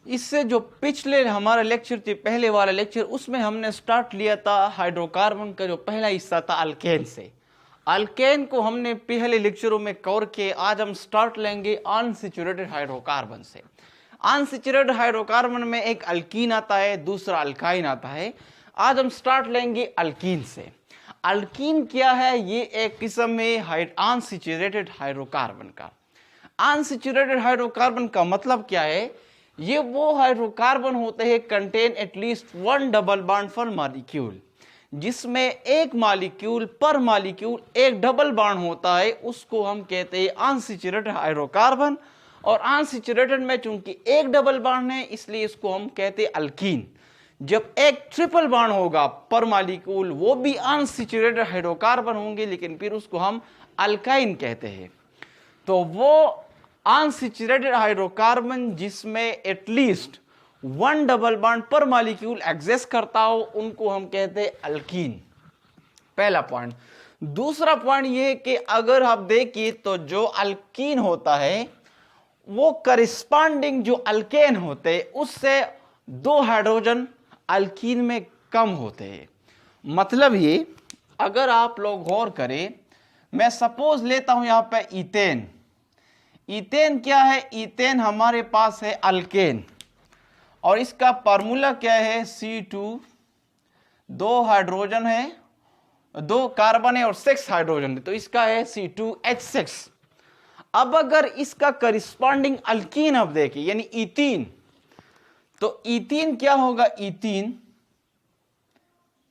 इससे जो पिछले हमारा लेक्चर थी, पहले वाला लेक्चर, उसमें हमने स्टार्ट लिया था हाइड्रोकार्बन का जो पहला हिस्सा था अल्केन से। अल्केन को हमने पहले लेक्चरों में कवर किया। आज हम स्टार्ट लेंगे अनसैचुरेटेड हाइड्रोकार्बन से। अनसैचुरेटेड हाइड्रोकार्बन में एक अल्कीन आता है, दूसरा अल्काइन आता है। आज हम स्टार्ट लेंगे अल्कीन से। अल्कीन क्या है? ये एक किस्म है अनसैचुरेटेड हाइड्रोकार्बन का। अनसैचुरेटेड हाइड्रोकार्बन का मतलब क्या है? ये वो हाइड्रोकार्बन होते हैं contain at least one double bond पर मॉलिक्यूल, जिसमें एक मॉलिक्यूल पर मॉलिक्यूल एक डबल बॉन्ड होता है, उसको हम कहते हैं अनसैचुरेटेड हाइड्रोकार्बन। और अनसैचुरेटेड में चूंकि एक डबल बॉन्ड है, इसलिए इसको हम कहते हैं अल्कीन। जब एक ट्रिपल बॉन्ड होगा पर मॉलिक्यूल, वो भी अनसैचुरेटेड हाइड्रोकार्बन होंगे, लेकिन फिर उसको हम अल्काइन कहते हैं। तो वो अनसैचुरेटेड हाइड्रोकार्बन जिसमें एटलीस्ट वन डबल बॉन्ड पर मॉलिक्यूल एग्जिस्ट करता हो, उनको हम कहते हैं अल्कीन। पहला पॉइंट। दूसरा पॉइंट ये है कि अगर आप देखिए तो जो अल्कीन होता है वो करिस्पॉन्डिंग जो अल्केन होते हैं उससे दो हाइड्रोजन अल्कीन में कम होते हैं। मतलब ये, अगर आप लोग गौर करें, मैं सपोज लेता हूं यहां पे इथेन। इथेन क्या है? इथेन हमारे पास है अल्केन, और इसका फार्मूला क्या है? C2, दो हाइड्रोजन है, दो कार्बन है और 6 हाइड्रोजन है, तो इसका है C2H6। अब अगर इसका करिस्पॉन्डिंग अल्कीन अब देखिए, यानी इथीन, तो इथीन क्या होगा?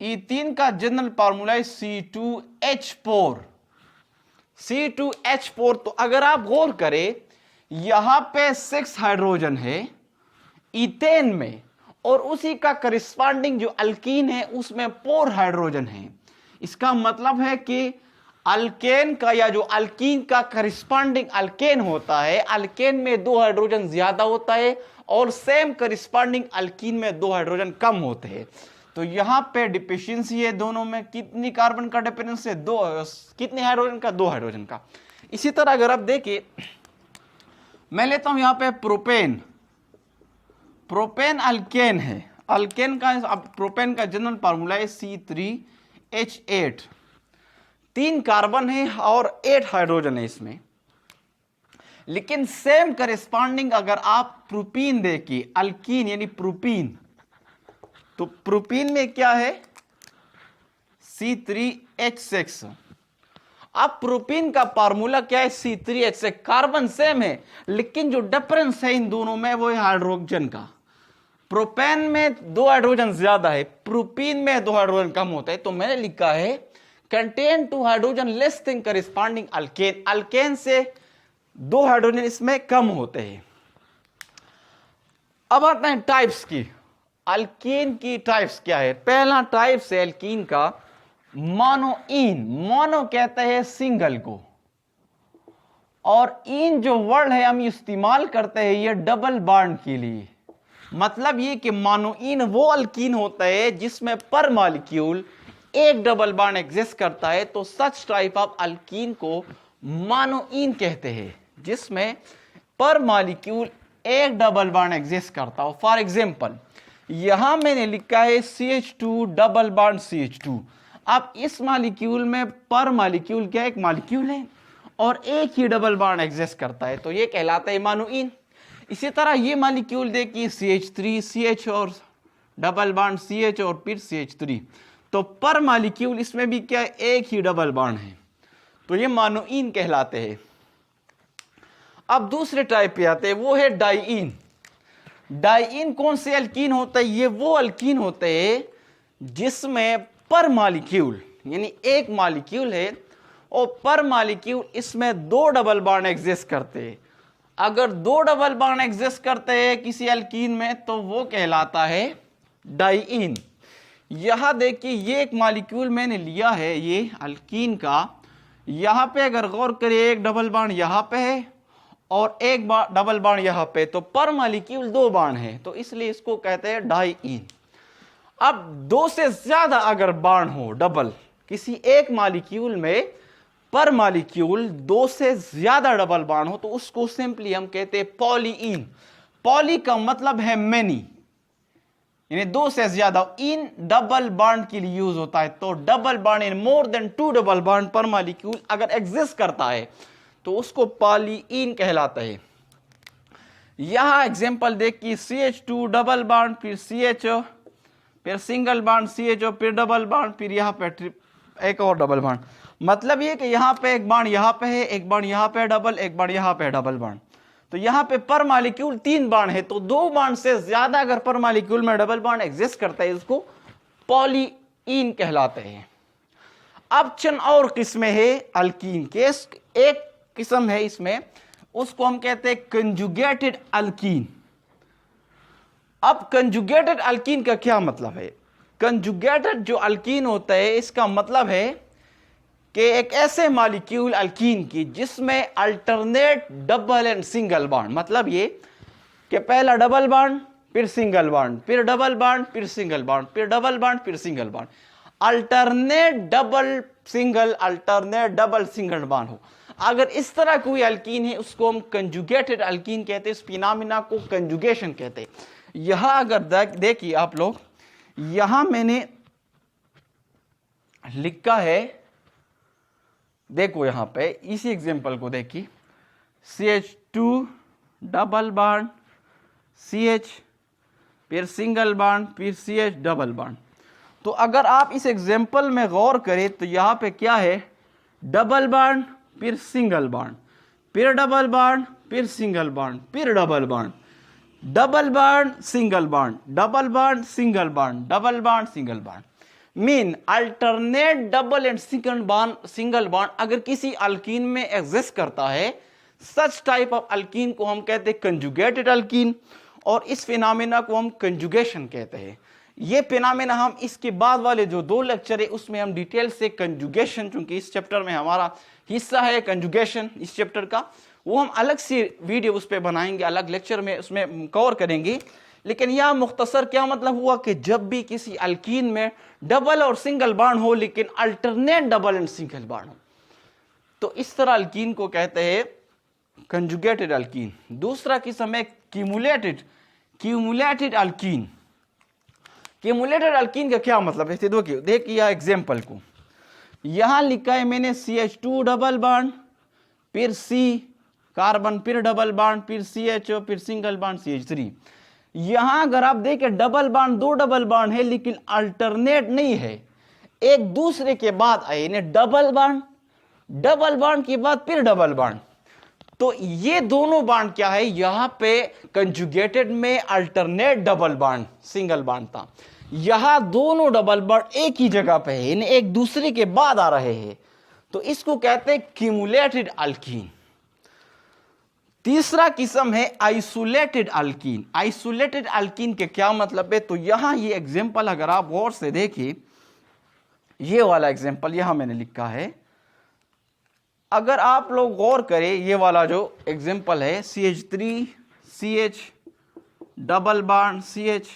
इथीन का जनरल फार्मूला है C2H4। C2H4। तो अगर आप गौर करें, यहां पे 6 हाइड्रोजन है इथेन में, और उसी का करिस्पॉन्डिंग जो अल्कीन है उसमें 4 हाइड्रोजन है। इसका मतलब है कि अल्केन का या जो अल्कीन का करिस्पॉन्डिंग अल्केन होता है, अल्केन में 2 हाइड्रोजन ज्यादा होता है और सेम करिस्पॉन्डिंग अल्कीन में 2 हाइड्रोजन कम होते हैं। तो यहां पे डिफिशियंसी है दोनों में। कितनी कार्बन का डिपेंडेंस है? दो। कितने हाइड्रोजन का? 2 हाइड्रोजन का। इसी तरह अगर आप देखिए, मैं लेता हूं यहां पे प्रोपेन। प्रोपेन अल्केन है। अल्केन का, अब प्रोपेन का जनरल फार्मूला है C3H8। 3 कार्बन है और 8 हाइड्रोजन है इसमें। लेकिन सेम करेस्पॉन्डिंग अगर आप प्रोपीन देखिए, अल्कीन यानी प्रोपीन, तो प्रोपीन में क्या है? C3H6। अब प्रोपीन का फार्मूला क्या है? C3H6। कार्बन सेम है, लेकिन जो डिफरेंस है इन दोनों में वो है हाइड्रोजन का। प्रोपेन में 2 हाइड्रोजन ज्यादा है, प्रोपीन में 2 हाइड्रोजन कम होता है। तो मैंने लिखा है contain 2 hydrogen less than corresponding alkane. Alkane से 2 हाइड्रोजन इसमें कम होते हैं। अब आते हैं टाइप्स की। अल्कीन की टाइप्स क्या है? पहला टाइप है अल्कीन का मोनोइन। मोनो कहते हैं सिंगल को, और इन जो वर्ड है हम इस्तेमाल करते हैं ये डबल बॉन्ड के लिए। मतलब ये कि मोनोइन वो अल्कीन होता है जिसमें पर मॉलिक्यूल एक डबल बॉन्ड एग्जिस्ट करता है। तो सच टाइप ऑफ अल्कीन को मोनोइन कहते हैं, जिसमें पर मॉलिक्यूल एक डबल बॉन्ड एग्जिस्ट करता हो। फॉर एग्जांपल, यहां मैंने लिखा है CH2 डबल बॉन्ड CH2। अब इस मॉलिक्यूल में पर मॉलिक्यूल क्या? एक मॉलिक्यूल है और एक ही डबल बॉन्ड एग्जिस्ट करता है, तो ये कहलाता है मोनोइन। इसी तरह ये मॉलिक्यूल देखिए CH3, CH और डबल बॉन्ड CH और फिर CH3, तो पर मॉलिक्यूल इसमें भी क्या? एक ही डबल बॉन्ड है, तो ये मोनोइन कहलाते हैं। अब दूसरे टाइप पे आते हैं, वो है डाइइन। डाइइन कौन से अल्कीन होता है? ये वो अल्कीन होते हैं जिसमें पर मॉलिक्यूल, यानी एक मॉलिक्यूल है और पर मॉलिक्यूल इसमें 2 डबल बॉन्ड एग्जिस्ट करते हैं। अगर 2 डबल बॉन्ड एग्जिस्ट करते हैं किसी अल्कीन में, तो वो कहलाता है डाइइन। यहां देखिए, ये एक मॉलिक्यूल मैंने लिया है ये अल्कीन का। यहां पे अगर गौर करिए, एक डबल बॉन्ड यहां पे है और एक डबल बॉन्ड यहां पे, तो पर मॉलिक्यूल 2 बॉन्ड है, तो इसलिए इसको कहते हैं डाइइन। अब 2 से ज्यादा अगर बॉन्ड हो डबल किसी एक मॉलिक्यूल में, पर मॉलिक्यूल 2 से ज्यादा डबल बॉन्ड हो, तो उसको सिंपली हम कहते हैं पॉलीइन। पॉली का मतलब है मेनी, यानी दो से ज्यादा। इन डबल बॉन्ड के लिए यूज होता है। तो double bond in more than 2 double bond पर मॉलिक्यूल अगर एग्जिस्ट करता है तो उसको पॉलीइन कहलाता है। यहां एग्जांपल देखिए, CH2 डबल बॉन्ड, फिर CH, फिर सिंगल बॉन्ड CH, फिर डबल बॉन्ड, फिर यहां पे एक और डबल बॉन्ड। मतलब ये कि यहां पे एक बॉन्ड यहां पे है, एक बॉन्ड यहां पे डबल, एक बॉन्ड यहां पे डबल बॉन्ड। तो यहां पे पर मॉलिक्यूल 3 बॉन्ड है। तो 2 बॉन्ड से ज्यादा अगर पर मॉलिक्यूल में डबल बॉन्ड एग्जिस्ट करता है इसको पॉलीइन कहलाते हैं। अब चंद और किस्में है अल्कीन के। एक किस्म है इसमें, उसको हम कहते हैं कंजुगेटेड अल्कीन। अब कंजुगेटेड अल्कीन का क्या मतलब है? कंजुगेटेड जो अल्कीन होता है इसका मतलब है कि एक ऐसे मॉलिक्यूल अल्कीन की जिसमें alternate double and single bond, मतलब ये कि पहला डबल बॉन्ड, फिर सिंगल बॉन्ड, फिर डबल बॉन्ड, फिर सिंगल बॉन्ड, फिर डबल बॉन्ड, फिर single bond, alternate double single, alternate double single bond हो। अगर इस तरह कोई अल्कीन है उसको हम कंजुगेटेड अल्कीन कहते हैं। इस फिनोमेना को कंजुगेशन कहते हैं। यहां अगर देखिए आप लोग, यहां मैंने लिखा है, देखो यहां पे इसी एग्जांपल को देखिए, CH2 डबल बॉन्ड CH, फिर सिंगल बॉन्ड, फिर CH डबल बॉन्ड। तो अगर आप इस एग्जांपल में गौर करें तो यहां पे क्या है, डबल बॉन्ड, फिर सिंगल बॉन्ड, फिर डबल बॉन्ड, फिर सिंगल बॉन्ड, फिर double bond, double bond single bond, double bond single bond, double bond single bond. Mean alternate double and single bond अगर किसी अल्कीन में एग्जिस्ट करता है, सच टाइप ऑफ अल्कीन को हम कहते हैं कंजुगेटेड अल्कीन, और इस फिनोमेना को हम कंजुगेशन कहते हैं। ये फिनोमेना हम इसके बाद वाले जो 2 लेक्चर है उसमें हम डिटेल से कंजुगेशन, चूंकि इस चैप्टर में हमारा हिस्सा है कंजुगेशन इस चैप्टर का, वो हम अलग से वीडियो उस पर बनाएंगे, अलग लेक्चर में उसमें कवर करेंगे। लेकिन यह मुख्तसर क्या मतलब हुआ कि जब भी किसी अल्कीन में डबल और सिंगल बॉन्ड हो लेकिन alternate double and single bond हो, तो इस तरह अल्कीन को कहते हैं कंजुगेटेड अल्कीन। दूसरा किस्म है क्यूमुलेटेड अल्कीन। क्यूमुलेटेड अल्कीन का क्या मतलब है? देखिए एग्जांपल को यहां लिखा है मैंने, CH2 डबल बॉन्ड, फिर C कार्बन, फिर डबल बॉन्ड, फिर CH, फिर सिंगल बॉन्ड CH3। यहां अगर आप देखें डबल बॉन्ड, 2 डबल बॉन्ड है लेकिन अल्टरनेट नहीं है, एक दूसरे के बाद आए, यानी डबल बॉन्ड के बाद फिर डबल बॉन्ड। तो ये दोनों बॉन्ड क्या है, यहां पे कंजुगेटेड में alternate double bond single bond था, यहां दोनों डबल बॉन्ड एक ही जगह पे है, यानी एक दूसरे के बाद आ रहे हैं, तो इसको कहते हैं क्यूमुलेटेड अल्कीन। तीसरा किस्म है आइसोलेटेड अल्कीन। आइसोलेटेड अल्कीन के क्या मतलब है? तो यहां ये एग्जांपल अगर आप गौर से देखिए, ये वाला एग्जांपल यहां मैंने लिखा है, अगर आप लोग गौर करें, ये वाला जो एग्जांपल है, CH3 CH double bond CH,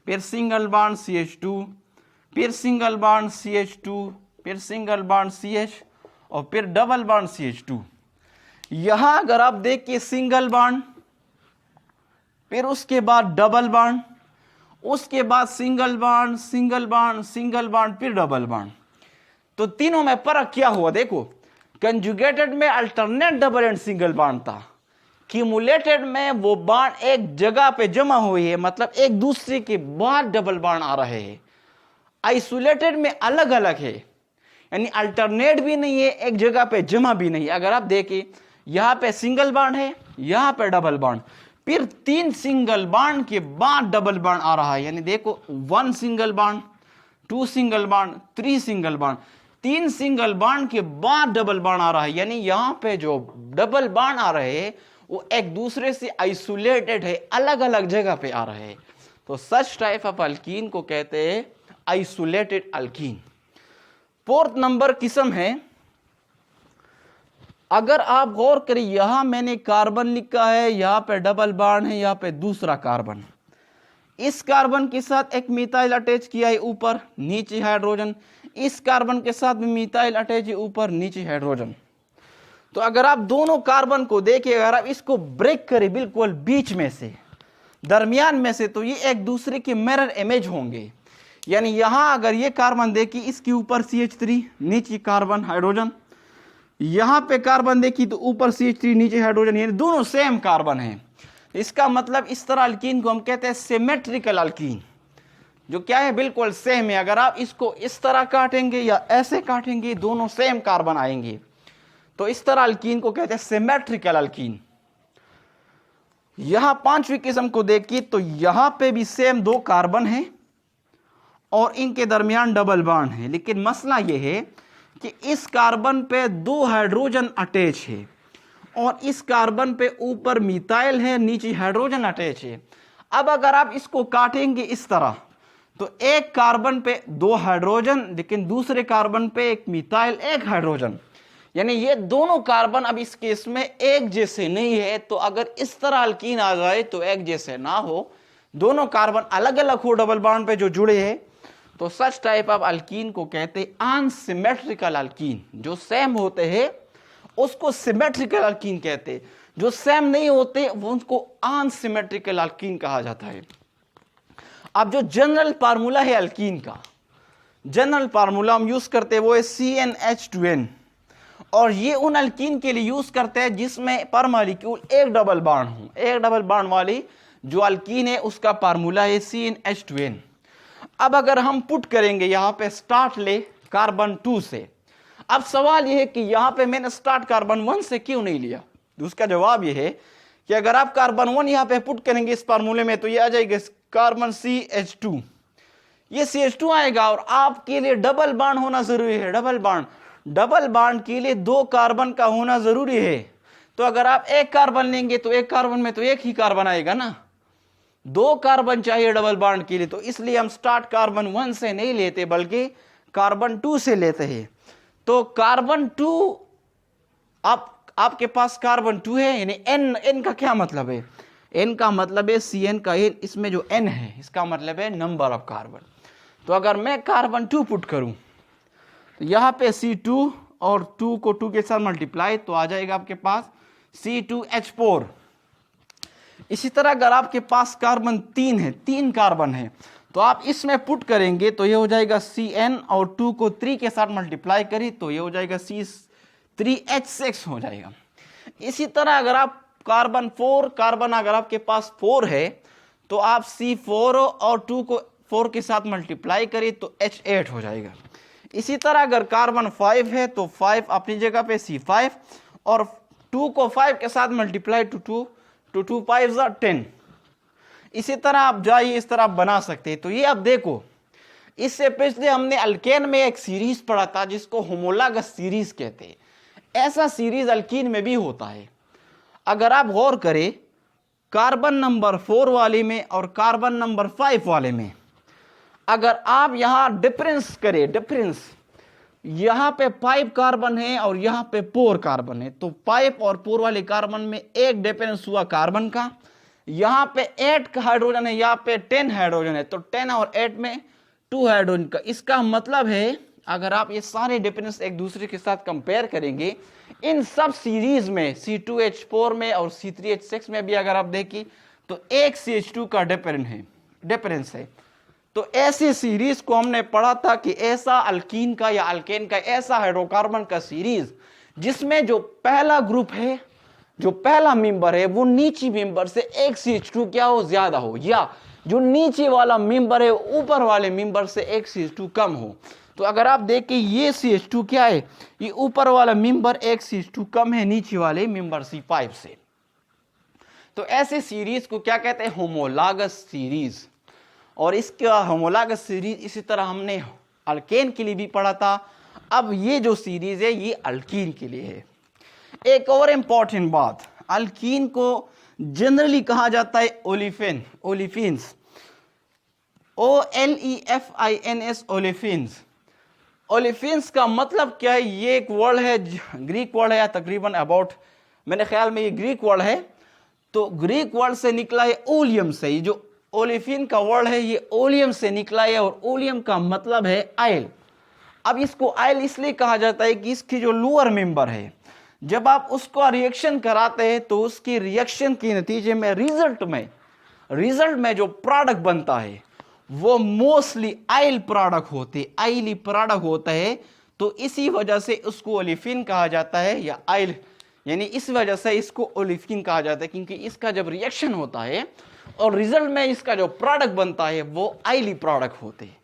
फिर सिंगल बॉन्ड CH2, फिर सिंगल बॉन्ड CH2, फिर सिंगल बॉन्ड CH, और फिर डबल बॉन्ड CH2। यहां अगर आप देखिए सिंगल बॉन्ड, फिर उसके बाद डबल बॉन्ड, उसके बाद single bond, single bond, single bond, फिर डबल बॉन्ड। तो तीनों में फर्क क्या हुआ? देखो, कंजुगेटेड में alternate double and single bond था, क्यूमुलेटेड में वो बॉन्ड एक जगह पे जमा हुई है, मतलब एक दूसरे के बाद डबल बॉन्ड आ रहे हैं। आइसोलेटेड में अलग अलग है, यानी अल्टरनेट भी नहीं है, एक जगह पे जमा भी नहीं। अगर आप देखें, यहां पे सिंगल बॉन्ड है, यहां पे डबल बॉन्ड, फिर 3 सिंगल बॉन्ड के बाद डबल बॉन्ड आ रहा है, यानी देखो 1 single bond, 2 single bond, 3 single bond, 3 single bond के बाद डबल बॉन्ड आ रहा है, यानी यहां पे जो डबल बॉन्ड आ रहे हैं वो एक दूसरे से आइसोलेटेड है, अलग अलग जगह पे आ रहे हैं। तो सच टाइप ऑफ अल्कीन को कहते हैं आइसोलेटेड अल्कीन। 4th नंबर किस्म है, अगर आप गौर करें, यहां मैंने कार्बन लिखा है, यहां पे डबल बॉन्ड है, यहां पे दूसरा कार्बन, इस कार्बन के साथ एक मिथाइल अटैच किया है, ऊपर नीचे हाइड्रोजन, इस कार्बन के साथ भी मिथाइल अटैच है, ऊपर नीचे हाइड्रोजन। तो अगर आप दोनों कार्बन को देखिए, अगर आप इसको ब्रेक करें बिल्कुल बीच में से, दरमियान में से, तो ये एक दूसरे के मिरर इमेज होंगे। यानी यहां अगर ये कार्बन देखी, इसके ऊपर CH3 नीचे कार्बन हाइड्रोजन, यहां पे कार्बन देखी तो ऊपर CH3 नीचे हाइड्रोजन, यानी दोनों सेम कार्बन है। इसका मतलब इस तरह अल्कीन को हम कहते हैं सिमेट्रिकल अल्कीन, जो क्या है बिल्कुल सेम है। अगर आप इसको इस तरह काटेंगे या ऐसे काटेंगे, दोनों सेम कार्बन आएंगे, तो इस तरह अल्कीन को कहते हैं सिमेट्रिकल अल्कीन। यहां पांचवी किस्म को देखिए तो यहां पे भी सेम दो कार्बन है और इनके दरमियान डबल बॉन्ड है, लेकिन मसला यह है कि इस कार्बन पे दो हाइड्रोजन अटैच है और इस कार्बन पे ऊपर मिथाइल है, नीचे हाइड्रोजन अटैच है। अब अगर आप इसको काटेंगे इस तरह, तो एक कार्बन पे दो हाइड्रोजन, लेकिन दूसरे कार्बन पे एक मिथाइल एक हाइड्रोजन, यानी ये दोनों कार्बन अब इस केस में एक जैसे नहीं है। तो अगर इस तरह अल्कीन आ जाए तो एक जैसे ना हो, दोनों कार्बन अलग अलग हो डबल बॉन्ड पे जो जुड़े हैं, तो सच टाइप ऑफ अल्कीन को कहते हैं अनसिमेट्रिकल अल्कीन। जो सेम होते हैं उसको सिमेट्रिकल अल्कीन कहते हैं, जो सेम नहीं होते वो उनको अनसिमेट्रिकल अल्कीन कहा जाता है। अब जो जनरल फार्मूला है अल्कीन का, जनरल फार्मूला हम यूज करते हैं वो है CnH2n, और ये उन अल्कीन के लिए यूज करते हैं जिसमें पर मॉलिक्यूल एक डबल बॉन्ड हो। एक डबल बॉन्ड वाली जो अल्कीन है उसका फार्मूला है CnH2n। अब अगर हम पुट करेंगे यहां पे स्टार्ट ले कार्बन 2 से, अब सवाल यह है कि यहां पे मैंने स्टार्ट कार्बन 1 से क्यों नहीं लिया। उसका जवाब यह है कि अगर आप कार्बन 1 यहां पे पुट करेंगे इस फार्मूले में, तो ये आ जाएगा कार्बन CH2, ये CH2 आएगा और आपके लिए डबल बॉन्ड होना जरूरी है। डबल बॉन्ड के लिए दो कार्बन का होना जरूरी है। तो अगर आप एक कार्बन लेंगे तो एक कार्बन में तो एक ही कार्बन आएगा ना, दो कार्बन चाहिए डबल बॉन्ड के लिए। तो इसलिए हम स्टार्ट कार्बन 1 से नहीं लेते बल्कि कार्बन 2 से लेते हैं। तो कार्बन 2, आपके पास कार्बन 2 है, यानी n का क्या मतलब है, n का मतलब है Cn का n, इसमें जो n है इसका मतलब है नंबर ऑफ कार्बन। तो अगर मैं कार्बन 2 पुट करूं तो यहां पे C2 और 2 को 2 के साथ मल्टीप्लाई, तो आ जाएगा आपके पास C2H4। इसी तरह अगर आपके पास कार्बन 3 है, 3 कार्बन है, तो आप इसमें पुट करेंगे तो ये हो जाएगा Cn, और 2 को 3 के साथ मल्टीप्लाई करी तो ये हो जाएगा C3H6 हो जाएगा। इसी तरह अगर आप कार्बन 4 कार्बन अगर आपके पास 4 है तो आप C4 और 2 को 4 के साथ मल्टीप्लाई करी तो H8 हो जाएगा। इसी तरह अगर कार्बन 5 है तो 5 अपनी जगह पे C5, और 2 को 5 के साथ मल्टीप्लाई टू 2 5 10। इसी तरह आप जाइए, इस तरह आप बना सकते हैं। तो ये आप देखो, इससे पिछले हमने अल्केन में एक सीरीज पढ़ा था जिसको होमोलॉगस सीरीज कहते हैं। ऐसा सीरीज अल्कीन में भी होता है। अगर आप गौर करें कार्बन नंबर 4 वाले में और कार्बन नंबर 5 वाले में, अगर आप यहां डिफरेंस करें, डिफरेंस यहां पे 5 कार्बन है और यहां पे 4 कार्बन है, तो 5 और 4 वाले कार्बन में एक डिफरेंस हुआ कार्बन का। यहां पे 8 हाइड्रोजन है, यहां पे 10 हाइड्रोजन है, तो 10 और 8 में 2 हाइड्रोजन का। इसका मतलब है अगर आप ये सारे डिफरेंस एक दूसरे के साथ कंपेयर करेंगे, इन सब सीरीज में C2H4 में और C3H6 में भी अगर आप देखिए तो एक CH2 का डिफरेंस है। तो ऐसी सीरीज को हमने पढ़ा था कि ऐसा अल्कीन का या अल्केन का ऐसा हाइड्रोकार्बन का सीरीज जिसमें जो पहला ग्रुप है, जो पहला मेंबर है, वो नीचे मेंबर से एक CH2 क्या हो, ज्यादा हो, या जो नीचे वाला मेंबर है ऊपर वाले मेंबर से एक CH2 कम हो। तो अगर आप देखें ये CH2 क्या है, ये ऊपर वाला मेंबर एक CH2 कम है नीचे वाले मेंबर C5 से। तो ऐसे सीरीज को क्या कहते हैं, होमोलॉगस सीरीज। और इसका होमोलॉगस सीरीज इसी तरह हमने अल्केन के लिए भी पढ़ा था। अब ये जो सीरीज है ये अल्कीन के लिए है। एक और इंपॉर्टेंट बात, अल्कीन को जनरली कहा जाता है ओलिफिन्स, OLEFINS, ओलिफिन्स। ओलिफिन्स का मतलब क्या है, ये एक वर्ड है, ग्रीक वर्ड है, या तकरीबन अबाउट मेरे ख्याल में ये ग्रीक वर्ड है। तो ग्रीक वर्ड से निकला है ओलियम से, ये जो ओलिफिन का वर्ड है ये ओलियम से निकला है, और ओलियम का मतलब है आयल। अब इसको आयल इसलिए कहा जाता है कि इसकी जो लोअर मेंबर है, जब आप उसको रिएक्शन कराते हैं तो उसकी रिएक्शन के नतीजे में रिजल्ट में रिजल्ट में जो प्रोडक्ट बनता है वो मोस्टली आइल प्रोडक्ट होते, आइली प्रोडक्ट होता है। तो इसी वजह से उसको ओलिफिन कहा जाता है, या आइल, यानी इस वजह से इसको ओलिफिन कहा जाता है, क्योंकि इसका जब रिएक्शन होता है और रिजल्ट में इसका जो प्रोडक्ट बनता है वो आइली प्रोडक्ट होते हैं।